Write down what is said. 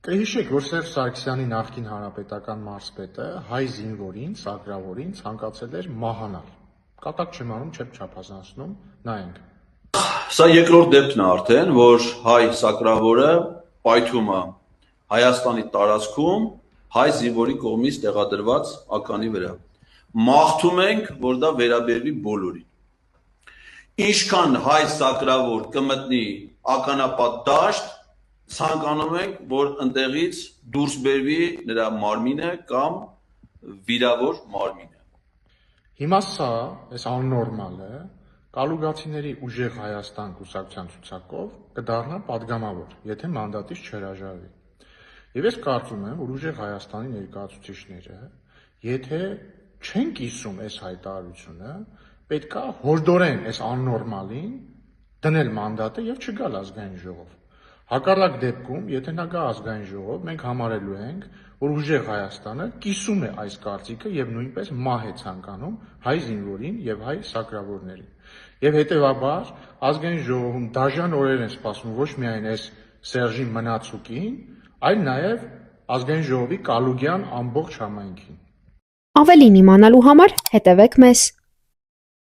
Կհիշեք, որ Սերժ Սարգսյանի նախկին հանրապետական մարզպետը հայ զինվորին, ծագրավորին ցանկացել էր մահանալ։ Կատակ չեմ անում, չեմ չափազանցնում, նայենք։ Սա երկրորդ դեպքն է արդեն, որ հայ ծագրավորը պայթում է Հայաստանի տարածքում հայ զինվորի կողմից տեղադրված ականի վրա։ Մաղթում ենք, որ դա վերաբերվի բոլորին։ Ինչքան հայ ծագրավոր կմտնի ականապատ դաշտ, ցանկանում ենք, որ ընտեղից դուրս բերվի նրա մարմինը կամ վիրավոր մարմինը։ Հիմա սա, այս աննորմալը, կալուգացիների ուժեղ Հայաստան կուսակցության ցուցակով կդառնա падգամավոր, եթե մանդատից չհրաժարվի։ Եվ ես կարծում եմ, որ ուժեղ Հայաստանի ներկայացուցիչները, եթե չեն կիսում այս հայտարարությունը, պետք է հորդորեն այս աննորմալին դնել մանդատը եւ չգալ ազգային ժողով։ Հակառակ դեպքում, եթե նա գա ազգային ժողով, մենք համարելու ենք, որ ուժեղ Հայաստանը կիսում է այս կարծիքը եւ նույնպես մահ է ցանկանում հայ զինվորին եւ հայ սակրավորներին։ Եվ հետեւաբար ազգային ժողովում դաժան օրեր են սպասվում ոչ միայն այս Սերժի մնացուկին, այլ նաեւ ազգային ժողովի կալուգյան ամբողջ համայնքին։ Ավելին իմանալու համար հետևեք մեզ։